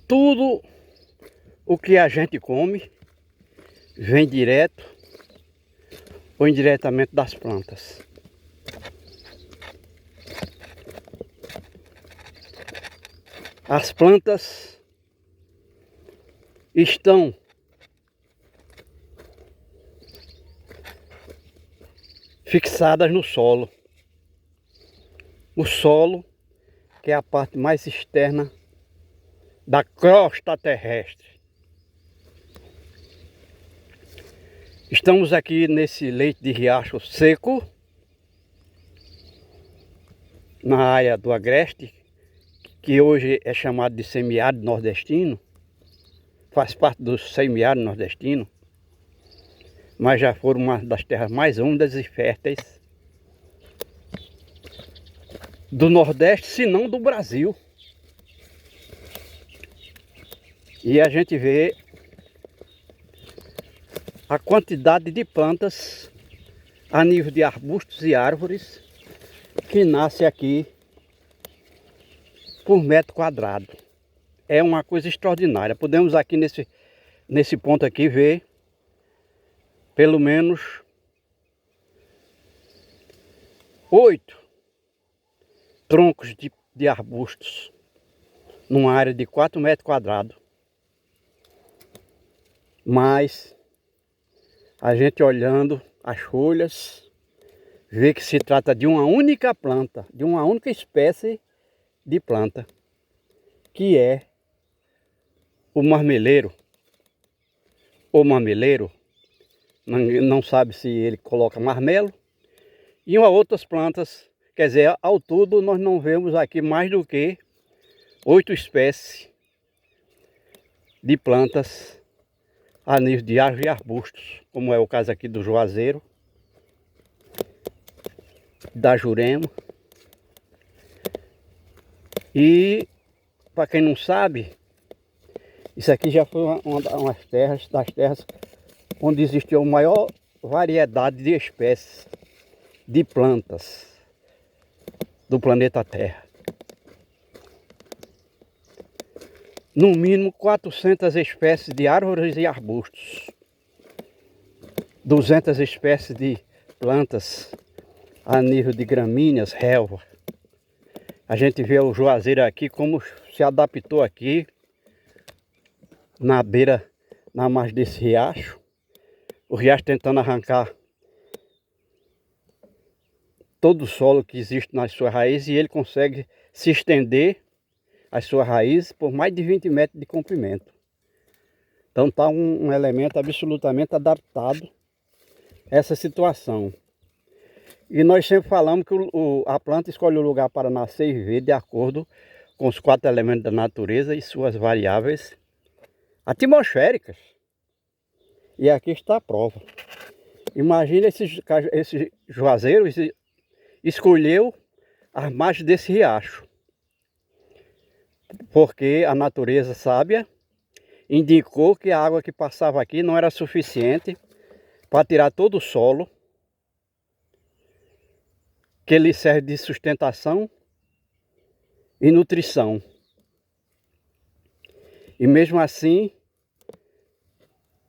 Tudo o que a gente come vem direto ou indiretamente das plantas. As plantas estão fixadas no solo. O solo, que é a parte mais externa da crosta terrestre. Estamos aqui nesse leito de riacho seco, na área do Agreste, que hoje é chamado de semiárido nordestino, faz parte do semiárido nordestino, mas já foram uma das terras mais úmidas e férteis do Nordeste, se não do Brasil. E a gente vê a quantidade de plantas a nível de arbustos e árvores que nasce aqui por metro quadrado. É uma coisa extraordinária. Podemos aqui nesse ponto aqui ver pelo menos 8 troncos de arbustos numa área de 4 metros quadrados. Mas a gente olhando as folhas vê que se trata de uma única planta, de uma única espécie de planta, que é o marmeleiro, ou mameleiro, não sabe se ele coloca marmelo, e outras plantas, quer dizer, ao todo nós não vemos aqui mais do que 8 espécies de plantas a nível de árvores e arbustos, como é o caso aqui do juazeiro, da jurema. E, para quem não sabe, isso aqui já foi das terras onde existiu a maior variedade de espécies de plantas do planeta Terra. No mínimo 400 espécies de árvores e arbustos, 200 espécies de plantas a nível de gramíneas, relva. A gente vê o juazeiro aqui como se adaptou aqui na beira, na margem desse riacho. O riacho tentando arrancar todo o solo que existe nas suas raízes, e ele consegue se estender as suas raízes por mais de 20 metros de comprimento. Então está um elemento absolutamente adaptado a essa situação. E nós sempre falamos que a planta escolhe o lugar para nascer e viver de acordo com os 4 elementos da natureza e suas variáveis atmosféricas. E aqui está a prova. Imagina esse juazeiro escolheu as margens desse riacho, porque a natureza sábia indicou que a água que passava aqui não era suficiente para tirar todo o solo, que ele serve de sustentação e nutrição. E mesmo assim,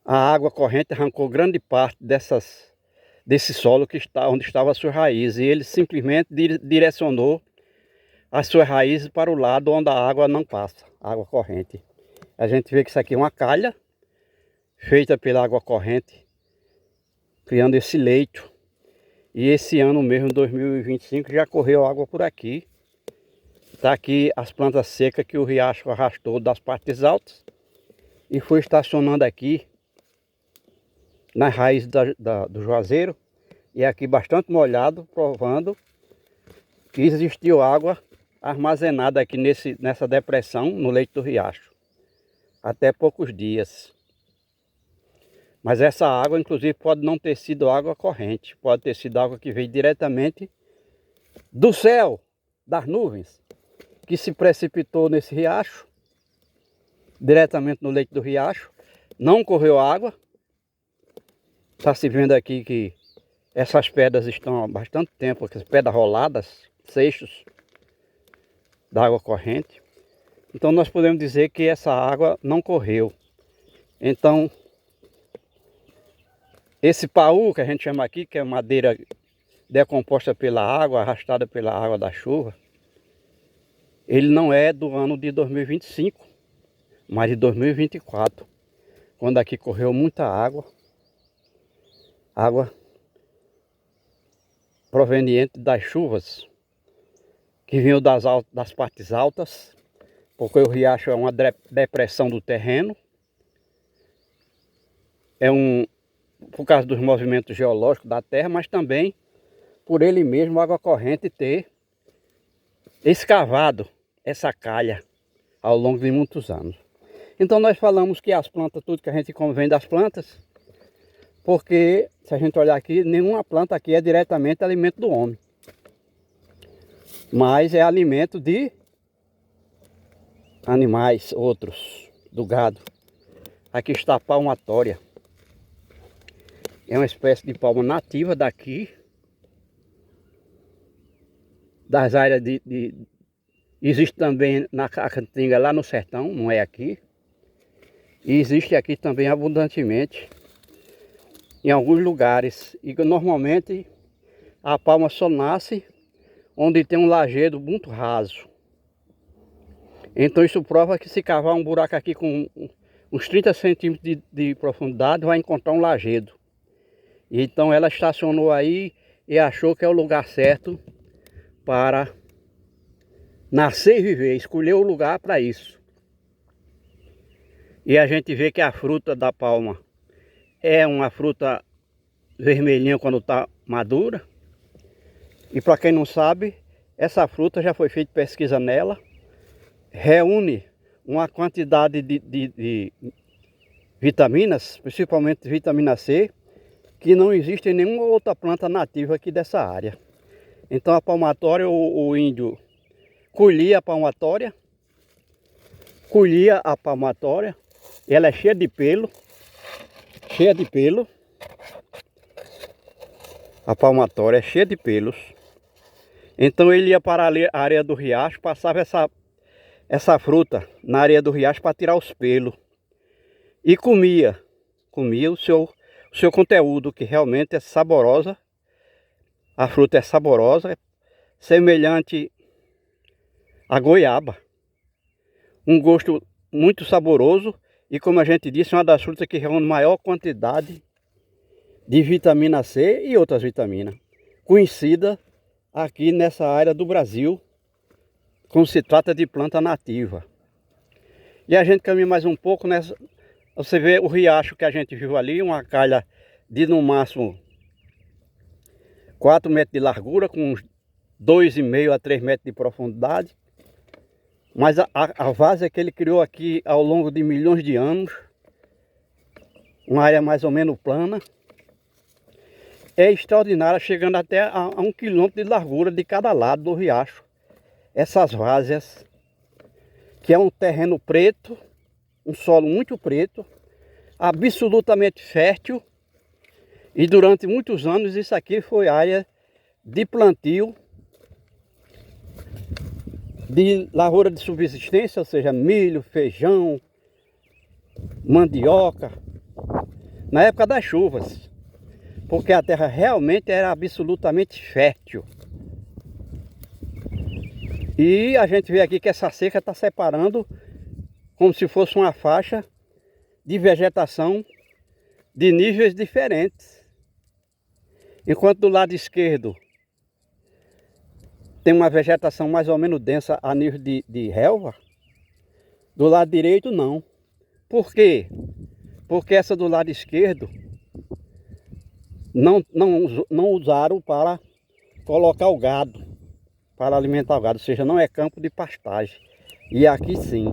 a água corrente arrancou grande parte desse solo onde estava a sua raiz, e ele simplesmente direcionou as suas raízes para o lado onde a água não passa, a água corrente. A gente vê que isso aqui é uma calha feita pela água corrente, criando esse leito. E esse ano mesmo, 2025, já correu água por aqui. Está aqui as plantas secas que o riacho arrastou das partes altas e foi estacionando aqui nas raízes do juazeiro, e aqui bastante molhado, provando que existiu água armazenada aqui nessa depressão no leito do riacho até poucos dias. Mas essa água, inclusive, pode não ter sido água corrente, pode ter sido água que veio diretamente do céu, das nuvens, que se precipitou nesse riacho, diretamente no leito do riacho, não correu água. Está se vendo aqui que essas pedras estão há bastante tempo, as pedras roladas, seixos da água corrente. Então nós podemos dizer que essa água não correu. Então, esse paú que a gente chama aqui, que é madeira decomposta pela água, arrastada pela água da chuva, ele não é do ano de 2025, mas de 2024, quando aqui correu muita água, água proveniente das chuvas, que vinham das partes altas, porque o riacho é uma depressão do terreno, por causa dos movimentos geológicos da terra, mas também por ele mesmo, a água corrente, ter escavado essa calha ao longo de muitos anos. Então nós falamos que as plantas, tudo que a gente come vem das plantas, porque se a gente olhar aqui, nenhuma planta aqui é diretamente alimento do homem, mas é alimento de animais outros, do gado. Aqui está a palmatória. É uma espécie de palma nativa daqui, das áreas existe também na Caatinga, lá no sertão, não é aqui. E existe aqui também abundantemente em alguns lugares. E normalmente a palma só nasce onde tem um lajedo muito raso. Então isso prova que se cavar um buraco aqui com uns 30 centímetros de profundidade, vai encontrar um lajedo. E então ela estacionou aí e achou que é o lugar certo para nascer e viver, escolheu o lugar para isso. E a gente vê que a fruta da palma é uma fruta vermelhinha quando está madura. E para quem não sabe, essa fruta já foi feita pesquisa nela, reúne uma quantidade de vitaminas, principalmente vitamina C, que não existe em nenhuma outra planta nativa aqui dessa área. Então a palmatória, o índio colhia a palmatória, ela é cheia de pelo, a palmatória é cheia de pelos. Então ele ia para a areia do riacho, passava essa fruta na areia do riacho para tirar os pelos e comia o seu conteúdo, que realmente é saborosa. A fruta é saborosa, semelhante à goiaba. Um gosto muito saboroso e, como a gente disse, uma das frutas que reúne maior quantidade de vitamina C e outras vitaminas. Conhecida aqui nessa área do Brasil, como se trata de planta nativa. E a gente caminha mais um pouco nessa. Você vê o riacho que a gente viu ali, uma calha de no máximo 4 metros de largura, com uns 2,5 a 3 metros de profundidade. Mas a várzea que ele criou aqui ao longo de milhões de anos, uma área mais ou menos plana, é extraordinária, chegando até a 1 quilômetro de largura de cada lado do riacho. Essas várzeas, que é um terreno preto, um solo muito preto, absolutamente fértil, e durante muitos anos isso aqui foi área de plantio de lavoura de subsistência, ou seja, milho, feijão, mandioca, na época das chuvas, porque a terra realmente era absolutamente fértil. E a gente vê aqui que essa seca está separando como se fosse uma faixa de vegetação de níveis diferentes. Enquanto do lado esquerdo tem uma vegetação mais ou menos densa a nível de relva, do lado direito não. Por quê? Porque essa do lado esquerdo não usaram para colocar o gado, para alimentar o gado, ou seja, não é campo de pastagem. E aqui sim.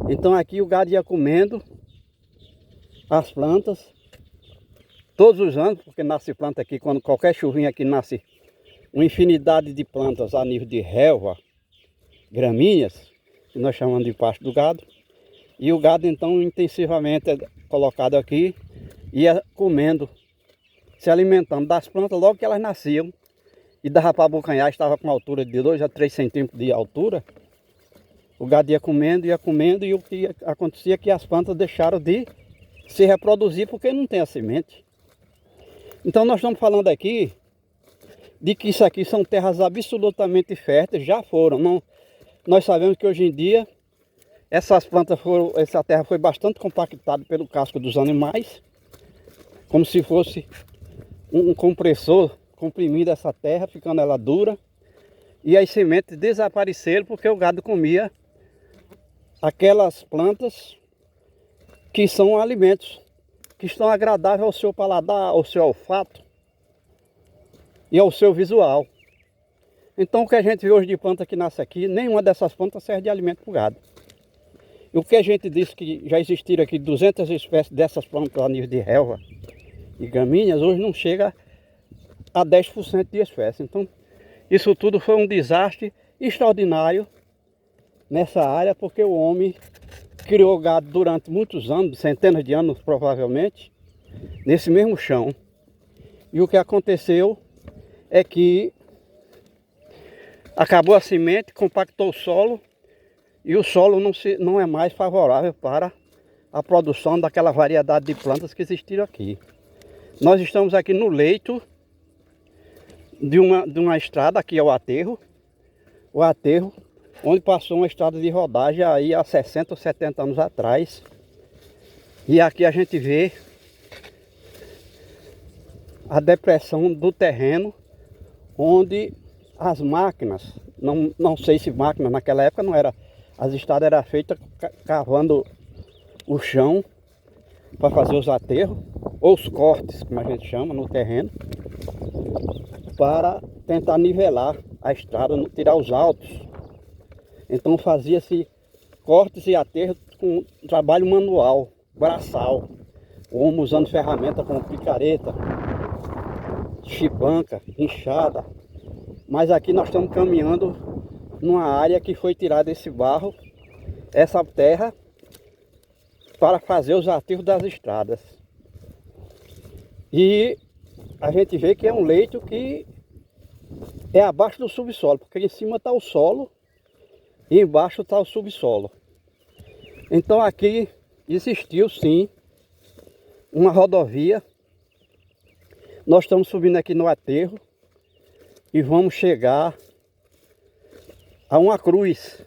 Então aqui o gado ia comendo as plantas todos os anos, porque nasce planta aqui, quando qualquer chuvinha aqui nasce uma infinidade de plantas a nível de relva, gramíneas, que nós chamamos de pasto do gado. E o gado então intensivamente colocado aqui, ia comendo, se alimentando das plantas logo que elas nasciam. E dava para abocanhar, estava com uma altura de 2 a 3 centímetros de altura. O gado ia comendo, e o que acontecia é que as plantas deixaram de se reproduzir porque não tem a semente. Então nós estamos falando aqui de que isso aqui são terras absolutamente férteis, já foram. Não, nós sabemos que hoje em dia essa terra foi bastante compactada pelo casco dos animais, como se fosse um compressor comprimindo essa terra, ficando ela dura. E as sementes desapareceram porque o gado comia aquelas plantas que são alimentos, que estão agradáveis ao seu paladar, ao seu olfato e ao seu visual. Então o que a gente vê hoje de planta que nasce aqui, nenhuma dessas plantas serve de alimento para o gado. E o que a gente disse que já existiram aqui 200 espécies dessas plantas a nível de relva e gramíneas, hoje não chega a 10% de espécies. Então isso tudo foi um desastre extraordinário nessa área, porque o homem criou gado durante muitos anos, centenas de anos provavelmente, nesse mesmo chão. E o que aconteceu é que acabou a semente, compactou o solo, e o solo não é mais favorável para a produção daquela variedade de plantas que existiram aqui. Nós estamos aqui no leito de uma estrada, aqui é o aterro, onde passou uma estrada de rodagem aí há 60 ou 70 anos atrás. E aqui a gente vê a depressão do terreno, onde as máquinas, não sei se máquinas naquela época não era, as estradas eram feitas cavando o chão para fazer os aterros, ou os cortes, como a gente chama, no terreno, para tentar nivelar a estrada, tirar os altos. Então fazia-se cortes e aterros com trabalho manual, braçal, o homem usando ferramentas como picareta, chibanca, enxada. Mas aqui nós estamos caminhando numa área que foi tirada esse barro, essa terra, para fazer os aterros das estradas. E a gente vê que é um leito que é abaixo do subsolo, porque em cima está o solo e embaixo está o subsolo. Então aqui existiu sim uma rodovia. Nós estamos subindo aqui no aterro e vamos chegar a uma cruz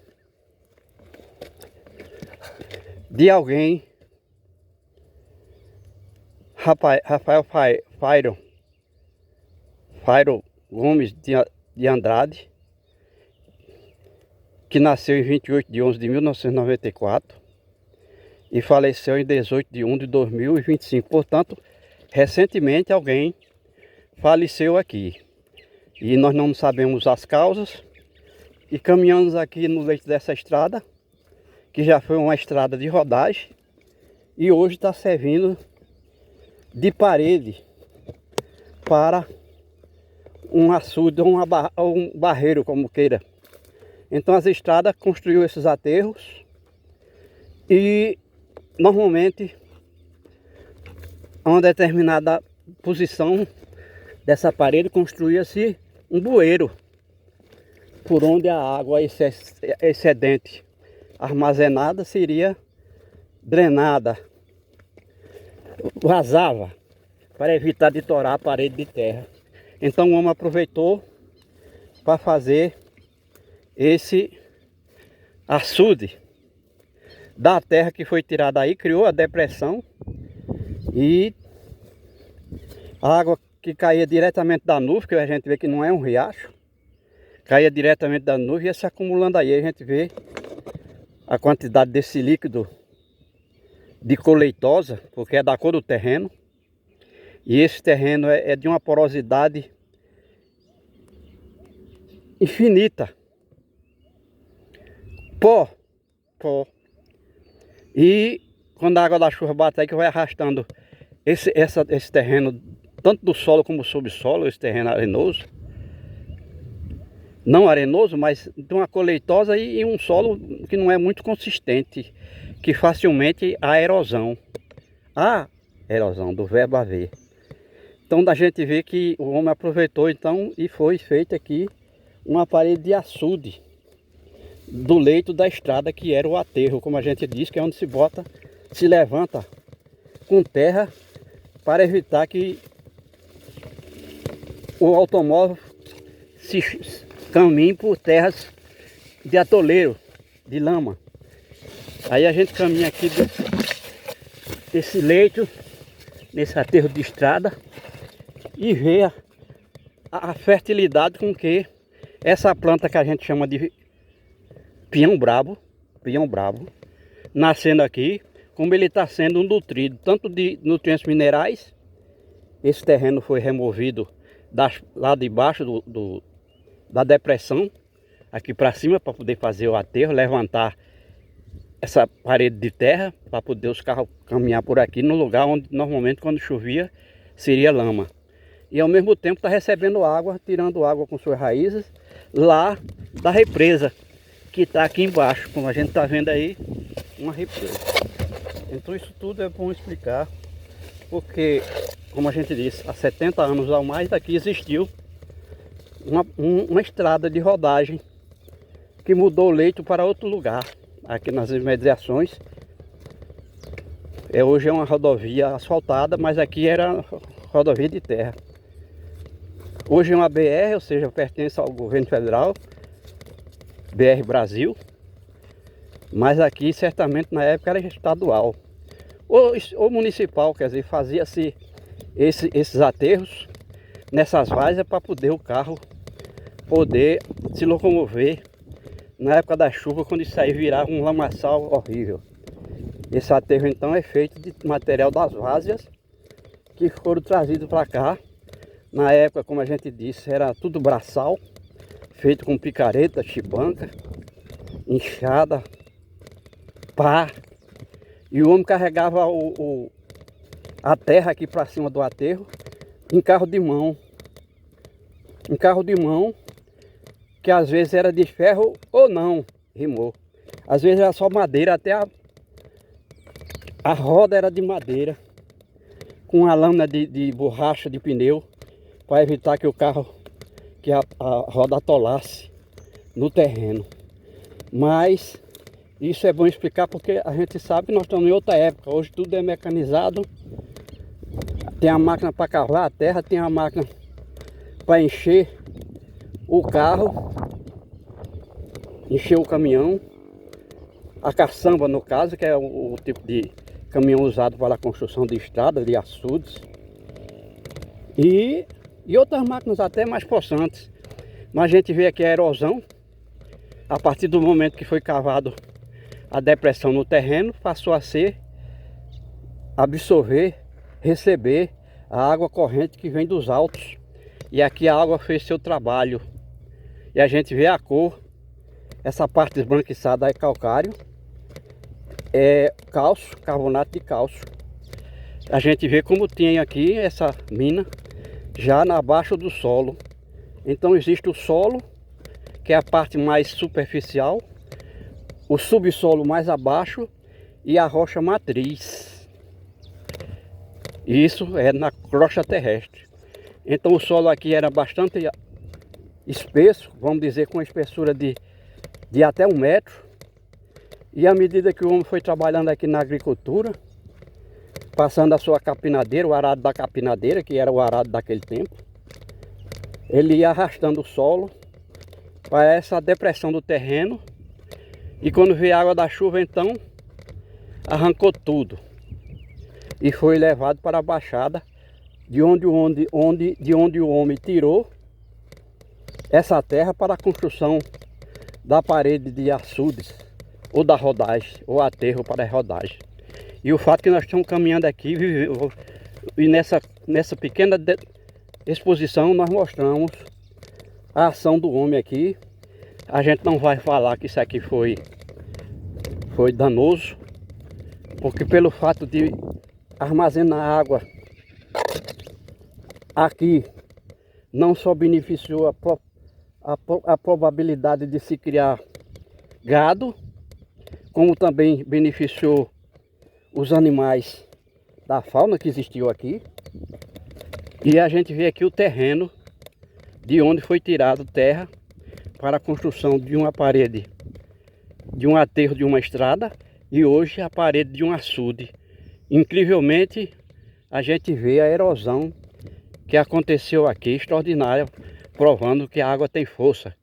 de alguém, Rafael Fairo Gomes de Andrade, que nasceu em 28 de 11 de 1994 e faleceu em 18 de 1 de 2025. Portanto, recentemente alguém faleceu aqui. E nós não sabemos as causas. E caminhamos aqui no leito dessa estrada, que já foi uma estrada de rodagem, e hoje está servindo de parede para um açude ou um barreiro, como queira. Então as estradas construiu esses aterros e normalmente a uma determinada posição dessa parede construía-se um bueiro, por onde a água excedente armazenada seria drenada, vazava, para evitar de torar a parede de terra. Então o homem aproveitou para fazer esse açude da terra que foi tirada aí, criou a depressão, e a água que caía diretamente da nuvem, que a gente vê que não é um riacho, caía diretamente da nuvem e ia se acumulando aí. A gente vê a quantidade desse líquido de coleitosa, porque é da cor do terreno. E esse terreno é de uma porosidade infinita. Pó. E quando a água da chuva bate aí, que vai arrastando esse terreno, tanto do solo como do subsolo, esse terreno arenoso. Não arenoso, mas de uma coleitosa e um solo que não é muito consistente, que facilmente há erosão. A erosão, do verbo haver. Então a gente vê que o homem aproveitou então e foi feita aqui uma parede de açude do leito da estrada, que era o aterro, como a gente diz, que é onde se levanta com terra para evitar que o automóvel se caminhe por terras de atoleiro, de lama. Aí a gente caminha aqui desse leito, nesse aterro de estrada, e vê a fertilidade com que essa planta que a gente chama de pinhão brabo, nascendo aqui, como ele está sendo nutrido tanto de nutrientes minerais. Esse terreno foi removido lá de baixo da depressão, aqui para cima, para poder fazer o aterro, levantar essa parede de terra, para poder os carros caminhar por aqui, no lugar onde normalmente quando chovia seria lama. E ao mesmo tempo está recebendo água, tirando água com suas raízes lá da represa, que está aqui embaixo, como a gente está vendo aí, uma represa. Então isso tudo é bom explicar, porque, como a gente disse, há 70 anos ou mais daqui existiu uma estrada de rodagem que mudou o leito para outro lugar, aqui nas imediações. Hoje é uma rodovia asfaltada, mas aqui era rodovia de terra. Hoje é uma BR, ou seja, pertence ao governo federal, BR Brasil, mas aqui certamente na época era estadual ou municipal, quer dizer, fazia-se esses aterros nessas várzeas para poder o carro poder se locomover na época da chuva, quando isso aí virava um lamaçal horrível. Esse aterro então é feito de material das várzeas que foram trazidos para cá. Na época, como a gente disse, era tudo braçal, feito com picareta, chibanca, enxada, pá. E o homem carregava a terra aqui para cima do aterro em carro de mão. Em carro de mão, que às vezes era de ferro ou não, rimou. Às vezes era só madeira, até a roda era de madeira, com a lâmina de borracha de pneu, para evitar que o carro, que a roda atolasse no terreno. Mas isso é bom explicar porque a gente sabe que nós estamos em outra época. Hoje tudo é mecanizado. Tem a máquina para cavar a terra, tem a máquina para encher o carro, encher o caminhão, a caçamba no caso, que é o tipo de caminhão usado para a construção de estradas, de açudes, e outras máquinas até mais possantes. Mas a gente vê aqui a erosão, a partir do momento que foi cavado a depressão no terreno, passou a absorver, receber a água corrente que vem dos altos. E aqui a água fez seu trabalho. E a gente vê a cor, essa parte esbranquiçada é calcário, é cálcio, carbonato de cálcio. A gente vê como tem aqui essa mina já abaixo do solo. Então existe o solo, que é a parte mais superficial, o subsolo mais abaixo e a rocha matriz. Isso é na crosta terrestre. Então o solo aqui era bastante espesso, vamos dizer com uma espessura de até 1 metro. E à medida que o homem foi trabalhando aqui na agricultura, passando a sua capinadeira, o arado da capinadeira, que era o arado daquele tempo, ele ia arrastando o solo para essa depressão do terreno. E quando veio a água da chuva, então, arrancou tudo. E foi levado para a baixada, de onde o homem tirou essa terra para a construção da parede de açudes, ou da rodagem, ou aterro para a rodagem. E o fato que nós estamos caminhando aqui, e nessa pequena exposição nós mostramos a ação do homem aqui. A gente não vai falar que isso aqui foi danoso, porque pelo fato de armazenar água aqui, não só beneficiou a probabilidade de se criar gado, como também beneficiou os animais da fauna que existiu aqui. E a gente vê aqui o terreno de onde foi tirado terra para a construção de uma parede de um aterro de uma estrada e hoje a parede de um açude. Incrivelmente, a gente vê a erosão que aconteceu aqui, extraordinária, provando que a água tem força.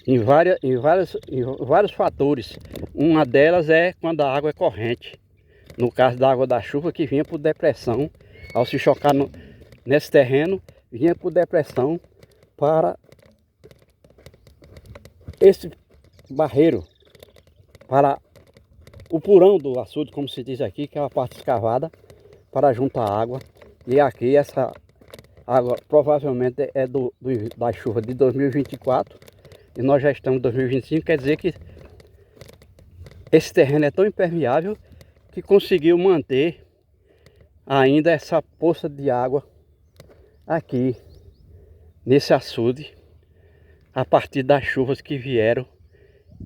Em vários fatores. Uma delas é quando a água é corrente. No caso da água da chuva, que vinha por depressão, ao se chocar nesse terreno, vinha por depressão para esse barreiro, para o porão do açude, como se diz aqui, que é a parte escavada para juntar água. E aqui essa água provavelmente é da chuva de 2024 e nós já estamos em 2025, quer dizer que esse terreno é tão impermeável que conseguiu manter ainda essa poça de água aqui nesse açude a partir das chuvas que vieram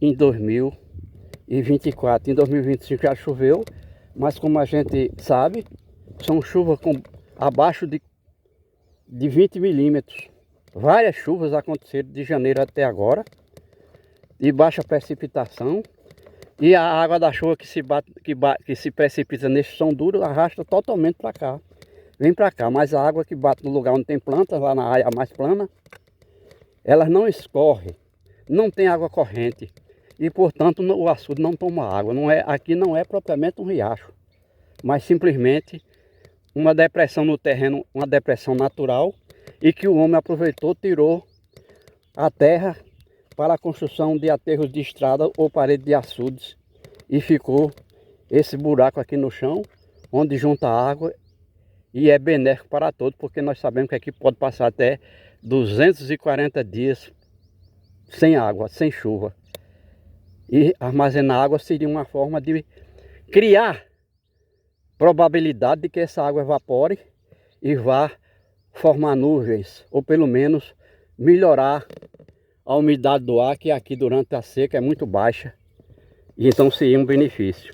em 2024. Em 2025 já choveu, mas como a gente sabe, são chuvas abaixo de 20 milímetros. Várias chuvas aconteceram de janeiro até agora, de baixa precipitação, e a água da chuva que se precipita nesse chão duro arrasta totalmente para cá. Vem para cá, mas a água que bate no lugar onde tem plantas, lá na área mais plana, elas não escorrem, não tem água corrente e portanto o açude não toma água. Aqui não é propriamente um riacho, mas simplesmente uma depressão no terreno, uma depressão natural, e que o homem aproveitou, tirou a terra para a construção de aterros de estrada ou parede de açudes, e ficou esse buraco aqui no chão, onde junta água, e é benéfico para todos, porque nós sabemos que aqui pode passar até 240 dias sem água, sem chuva. E armazenar água seria uma forma de criar probabilidade de que essa água evapore e vá formar nuvens, ou pelo menos melhorar a umidade do ar, que aqui durante a seca é muito baixa, e então seria um benefício.